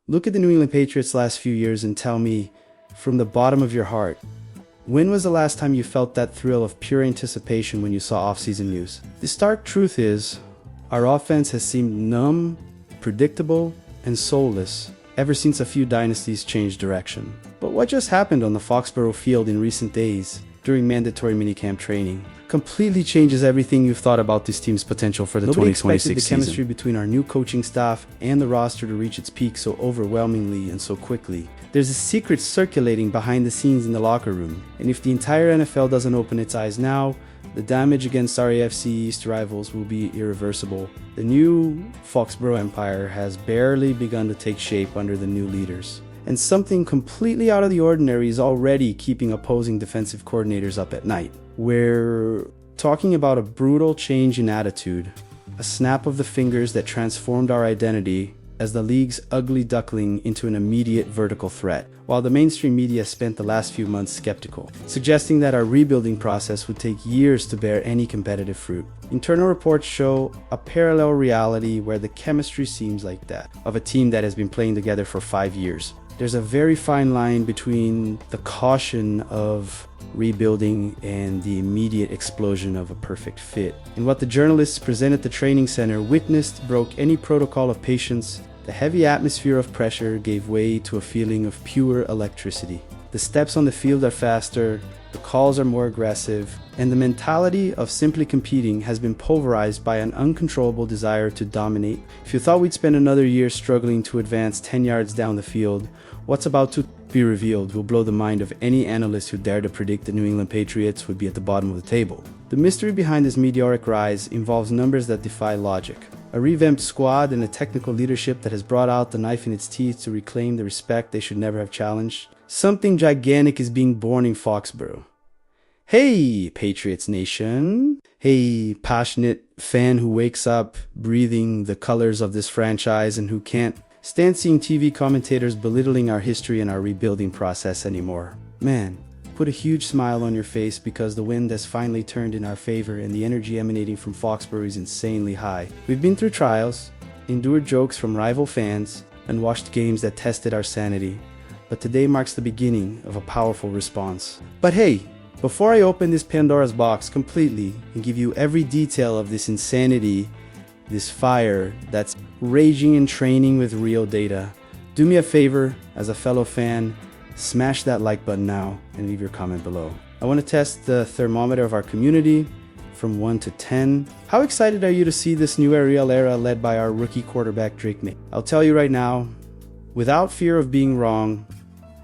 Look at the New England Patriots last few years and tell me, from the bottom of your heart, when was the last time you felt that thrill of pure anticipation when you saw offseason news? The stark truth is, our offense has seemed numb, predictable, and soulless ever since a few dynasties changed direction. But what just happened on the Foxborough field in recent days during mandatory minicamp training completely changes everything you've thought about this team's potential for the 2026 season. The chemistry between our new coaching staff and the roster to reach its peak so overwhelmingly and so quickly. There's a secret circulating behind the scenes in the locker room, and if the entire NFL doesn't open its eyes now, the damage against our AFC East rivals will be irreversible. The new Foxborough Empire has barely begun to take shape under the new leaders, and something completely out of the ordinary is already keeping opposing defensive coordinators up at night. We're talking about a brutal change in attitude, a snap of the fingers that transformed our identity as the league's ugly duckling into an immediate vertical threat, while the mainstream media spent the last few months skeptical, suggesting that our rebuilding process would take years to bear any competitive fruit. Internal reports show a parallel reality where the chemistry seems like that of a team that has been playing together for 5 years. There's a very fine line between the caution of rebuilding and the immediate explosion of a perfect fit. And what the journalists present at the training center witnessed broke any protocol of patience. The heavy atmosphere of pressure gave way to a feeling of pure electricity. The steps on the field are faster, the calls are more aggressive, and the mentality of simply competing has been pulverized by an uncontrollable desire to dominate. If you thought we'd spend another year struggling to advance 10 yards down the field, what's about to be revealed will blow the mind of any analyst who dared to predict the New England Patriots would be at the bottom of the table. The mystery behind this meteoric rise involves numbers that defy logic. A revamped squad and a technical leadership that has brought out the knife in its teeth to reclaim the respect they should never have challenged. Something gigantic is being born in Foxborough. Hey, Patriots Nation. Hey, passionate fan who wakes up breathing the colors of this franchise and who can't stand seeing TV commentators belittling our history and our rebuilding process anymore. Man, put a huge smile on your face because the wind has finally turned in our favor and the energy emanating from Foxborough is insanely high. We've been through trials, endured jokes from rival fans, and watched games that tested our sanity. But today marks the beginning of a powerful response. But hey, before I open this Pandora's box completely and give you every detail of this insanity, this fire that's raging in training with real data, do me a favor as a fellow fan, smash that like button now and leave your comment below. I want to test the thermometer of our community from 1 to 10. How excited are you to see this new aerial era led by our rookie quarterback Drake Maye? I'll tell you right now, without fear of being wrong,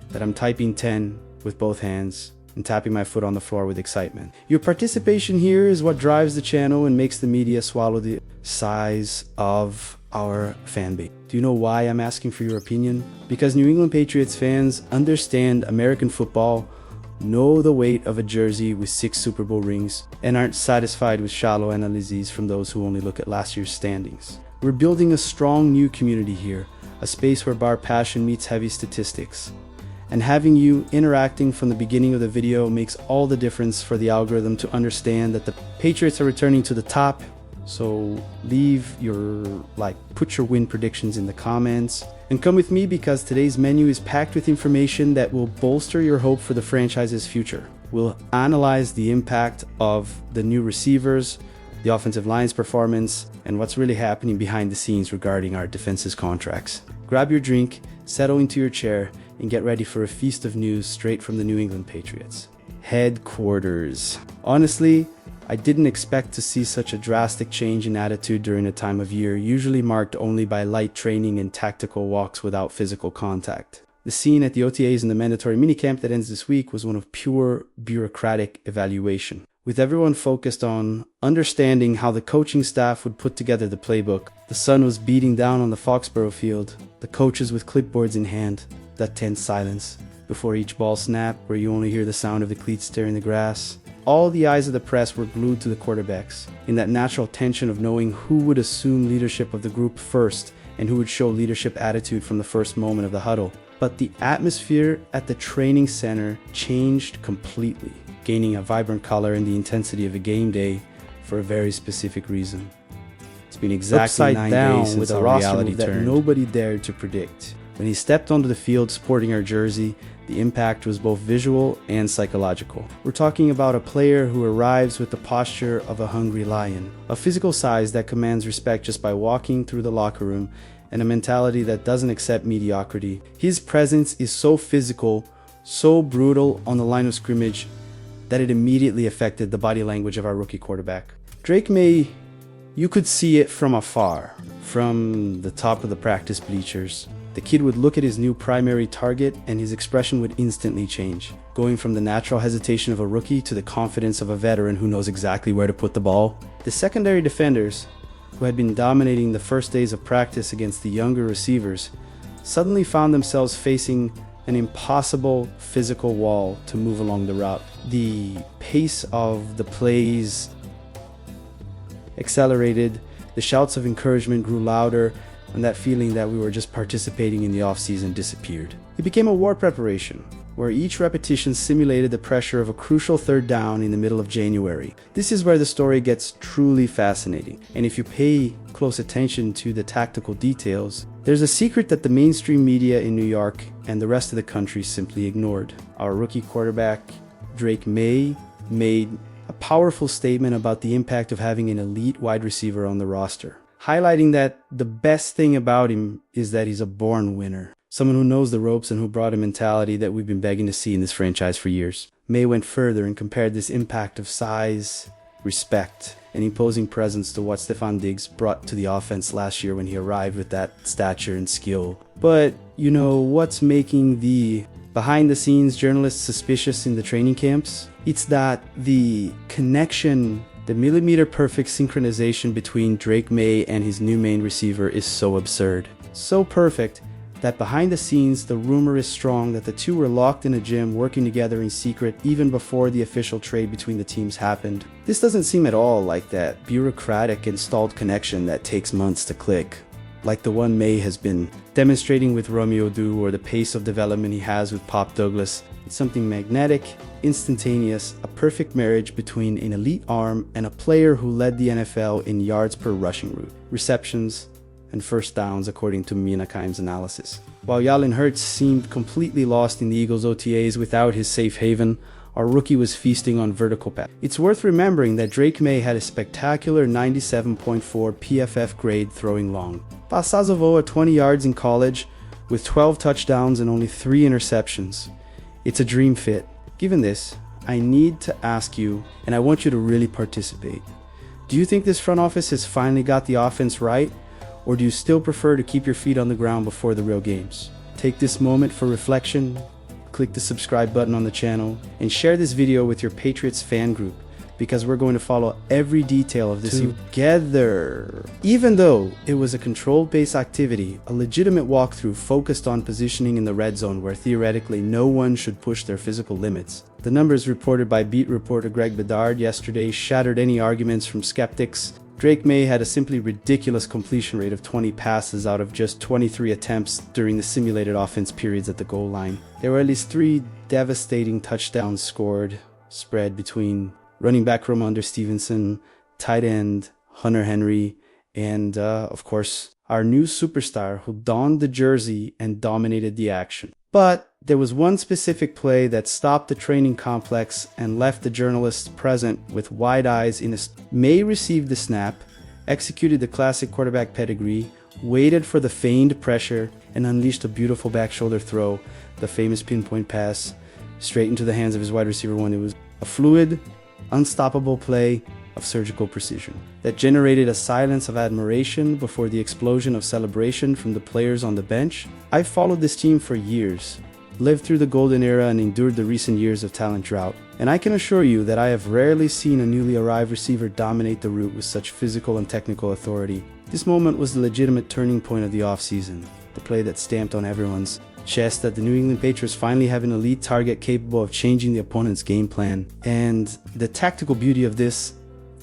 that I'm typing 10 with both hands and tapping my foot on the floor with excitement. Your participation here is what drives the channel and makes the media swallow the size of our fan base. Do you know why I'm asking for your opinion? Because New England Patriots fans understand American football, know the weight of a jersey with 6 Super Bowl rings, and aren't satisfied with shallow analyses from those who only look at last year's standings. We're building a strong new community here, a space where bar passion meets heavy statistics. And having you interacting from the beginning of the video makes all the difference for the algorithm to understand that the Patriots are returning to the top. So put your win predictions in the comments and come with me because today's menu is packed with information that will bolster your hope for the franchise's future. We'll analyze the impact of the new receivers, the offensive line's performance, and what's really happening behind the scenes regarding our defense's contracts. Grab your drink, settle into your chair, and get ready for a feast of news straight from the New England Patriots. Headquarters. Honestly, I didn't expect to see such a drastic change in attitude during a time of year usually marked only by light training and tactical walks without physical contact. The scene at the OTAs and the mandatory minicamp that ends this week was one of pure bureaucratic evaluation, with everyone focused on understanding how the coaching staff would put together the playbook. The sun was beating down on the Foxborough field, the coaches with clipboards in hand, that tense silence before each ball snap where you only hear the sound of the cleats tearing the grass. All the eyes of the press were glued to the quarterbacks, in that natural tension of knowing who would assume leadership of the group first and who would show leadership attitude from the first moment of the huddle. But the atmosphere at the training center changed completely, gaining a vibrant color and the intensity of a game day for a very specific reason. It's been exactly 9 days since our reality turned. Nobody dared to predict. When he stepped onto the field sporting our jersey, the impact was both visual and psychological. We're talking about a player who arrives with the posture of a hungry lion, a physical size that commands respect just by walking through the locker room, and a mentality that doesn't accept mediocrity. His presence is so physical, so brutal on the line of scrimmage, that it immediately affected the body language of our rookie quarterback. Drake Maye, you could see it from afar, from the top of the practice bleachers. The kid would look at his new primary target and his expression would instantly change, going from the natural hesitation of a rookie to the confidence of a veteran who knows exactly where to put the ball. The secondary defenders, who had been dominating the first days of practice against the younger receivers, suddenly found themselves facing an impossible physical wall to move along the route. The pace of the plays accelerated, the shouts of encouragement grew louder, and that feeling that we were just participating in the off-season disappeared. It became a war preparation, where each repetition simulated the pressure of a crucial third down in the middle of January. This is where the story gets truly fascinating, and if you pay close attention to the tactical details, there's a secret that the mainstream media in New York and the rest of the country simply ignored. Our rookie quarterback, Drake Maye, made a powerful statement about the impact of having an elite wide receiver on the roster, highlighting that the best thing about him is that he's a born winner, someone who knows the ropes and who brought a mentality that we've been begging to see in this franchise for years. Maye went further and compared this impact of size, respect, and imposing presence to what Stefon Diggs brought to the offense last year when he arrived with that stature and skill. But, you know, what's making the behind-the-scenes journalists suspicious in the training camps? It's that the connection, the millimeter-perfect synchronization between Drake Maye and his new main receiver is so absurd. So perfect that behind the scenes, the rumor is strong that the two were locked in a gym working together in secret even before the official trade between the teams happened. This doesn't seem at all like that bureaucratic installed connection that takes months to click, like the one Maye has been demonstrating with Romeo Doux, or the pace of development he has with Pop Douglas. It's something magnetic, instantaneous, a perfect marriage between an elite arm and a player who led the NFL in yards per rushing route, receptions, and first downs according to Minakime's analysis. While Jalen Hurts seemed completely lost in the Eagles' OTAs without his safe haven, our rookie was feasting on vertical pass. It's worth remembering that Drake Maye had a spectacular 97.4 PFF grade throwing long. Passes over 20 yards in college with 12 touchdowns and only 3 interceptions. It's a dream fit. Given this, I need to ask you, and I want you to really participate. Do you think this front office has finally got the offense right? Or do you still prefer to keep your feet on the ground before the real games? Take this moment for reflection, click the subscribe button on the channel, and share this video with your Patriots fan group, because we're going to follow every detail of this together. Even though it was a controlled-based activity, a legitimate walkthrough focused on positioning in the red zone where theoretically no one should push their physical limits. The numbers reported by beat reporter Greg Bedard yesterday shattered any arguments from skeptics. Drake Maye had a simply ridiculous completion rate of 20 passes out of just 23 attempts during the simulated offense periods at the goal line. There were at least 3 devastating touchdowns scored, spread between running back Ramondre Stevenson, tight end Hunter Henry, and of course, our new superstar who donned the jersey and dominated the action. But there was one specific play that stopped the training complex and left the journalists present with wide eyes. Maye received the snap, executed the classic quarterback pedigree, waited for the feigned pressure, and unleashed a beautiful back shoulder throw, the famous pinpoint pass, straight into the hands of his wide receiver one. It was a fluid, unstoppable play of surgical precision that generated a silence of admiration before the explosion of celebration from the players on the bench. I've followed this team for years, lived through the golden era, and endured the recent years of talent drought, and I can assure you that I have rarely seen a newly arrived receiver dominate the route with such physical and technical authority. This moment was the legitimate turning point of the offseason, the play that stamped on everyone's chest that the New England Patriots finally have an elite target capable of changing the opponent's game plan. And the tactical beauty of this,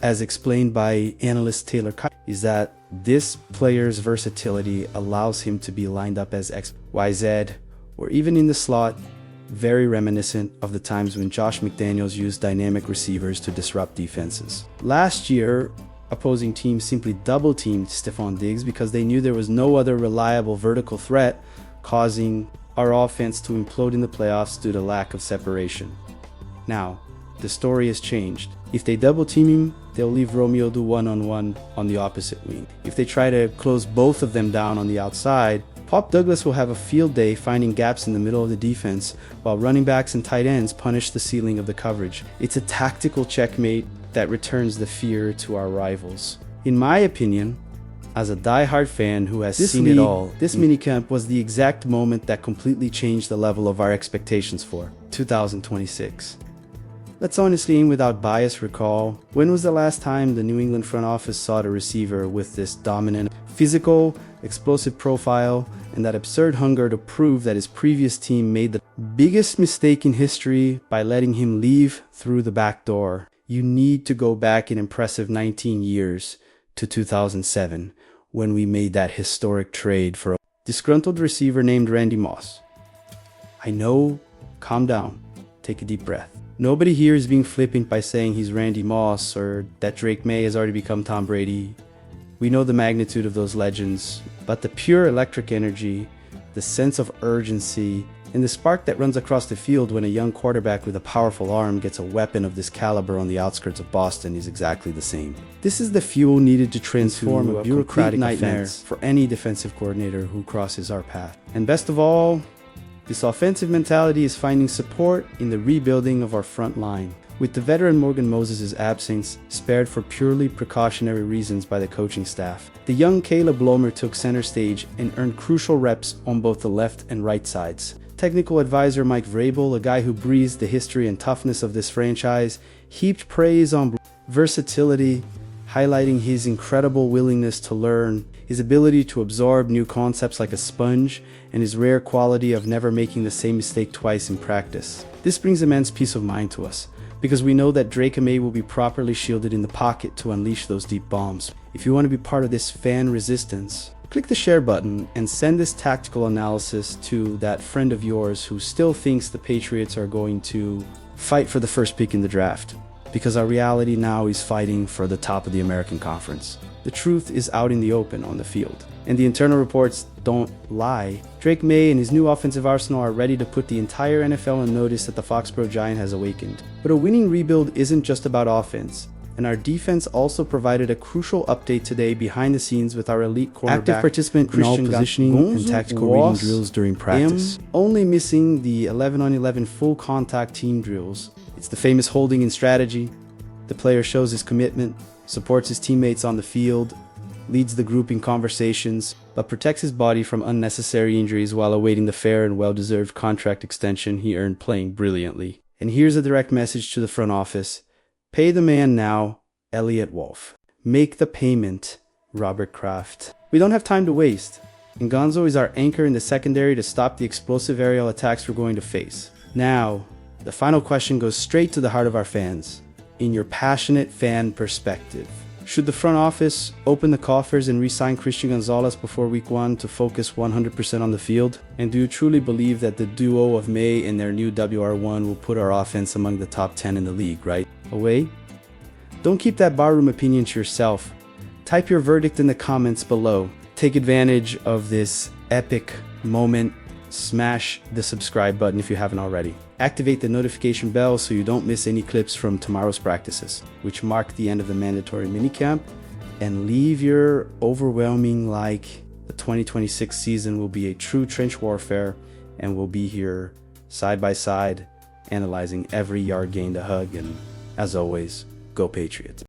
as explained by analyst Taylor Kite, is that this player's versatility allows him to be lined up as X, Y, Z, or even in the slot, very reminiscent of the times when Josh McDaniels used dynamic receivers to disrupt defenses. Last year, opposing teams simply double-teamed Stefon Diggs because they knew there was no other reliable vertical threat causing our offense to implode in the playoffs due to lack of separation. Now, the story has changed. If they double team him, they'll leave Romeo do one-on-one on the opposite wing. If they try to close both of them down on the outside, Pop Douglas will have a field day finding gaps in the middle of the defense, while running backs and tight ends punish the ceiling of the coverage. It's a tactical checkmate that returns the fear to our rivals. In my opinion, as a die-hard fan who has seen it all, this minicamp was the exact moment that completely changed the level of our expectations for 2026. Let's honestly and without bias recall, when was the last time the New England front office sought a receiver with this dominant, physical, explosive profile and that absurd hunger to prove that his previous team made the biggest mistake in history by letting him leave through the back door? You need to go back an impressive 19 years to 2007 when we made that historic trade for a disgruntled receiver named Randy Moss. I know, calm down, take a deep breath. Nobody here is being flippant by saying he's Randy Moss or that Drake Maye has already become Tom Brady. We know the magnitude of those legends, but the pure electric energy, the sense of urgency, and the spark that runs across the field when a young quarterback with a powerful arm gets a weapon of this caliber on the outskirts of Boston is exactly the same. This is the fuel needed to transform a bureaucratic nightmare for any defensive coordinator who crosses our path. And best of all, this offensive mentality is finding support in the rebuilding of our front line, with the veteran Morgan Moses' absence spared for purely precautionary reasons by the coaching staff. The young Caleb Blomer took center stage and earned crucial reps on both the left and right sides. Technical advisor Mike Vrabel, a guy who breathes the history and toughness of this franchise, heaped praise on versatility, highlighting his incredible willingness to learn, his ability to absorb new concepts like a sponge, and his rare quality of never making the same mistake twice in practice. This brings immense peace of mind to us, because we know that Drake Maye will be properly shielded in the pocket to unleash those deep bombs. If you want to be part of this fan resistance, click the share button and send this tactical analysis to that friend of yours who still thinks the Patriots are going to fight for the first pick in the draft, because our reality now is fighting for the top of the American Conference. The truth is out in the open on the field, and the internal reports don't lie. Drake Maye and his new offensive arsenal are ready to put the entire NFL on notice that the Foxborough Giant has awakened. But a winning rebuild isn't just about offense, and our defense also provided a crucial update today behind the scenes with our elite cornerback, active participant Christian positioning and tactical reading drills during practice. Only missing the 11-on-11 full contact team drills. It's the famous holding in strategy. The player shows his commitment, supports his teammates on the field, leads the group in conversations, but protects his body from unnecessary injuries while awaiting the fair and well-deserved contract extension he earned playing brilliantly. And here's a direct message to the front office. Pay the man now, Elliot Wolf. Make the payment, Robert Kraft. We don't have time to waste, and Gonzo is our anchor in the secondary to stop the explosive aerial attacks we're going to face. Now, the final question goes straight to the heart of our fans. In your passionate fan perspective, should the front office open the coffers and re-sign Christian Gonzalez before week 1 to focus 100% on the field? And do you truly believe that the duo of May and their new WR1 will put our offense among the top 10 in the league, right? Away? Don't keep that barroom opinion to yourself. Type your verdict in the comments below. Take advantage of this epic moment. Smash the subscribe button if you haven't already. Activate the notification bell so you don't miss any clips from tomorrow's practices, which mark the end of the mandatory minicamp, and leave your overwhelming like the 2026 season will be a true trench warfare, and we'll be here side by side analyzing every yard gained a hug. And as always, go Patriots.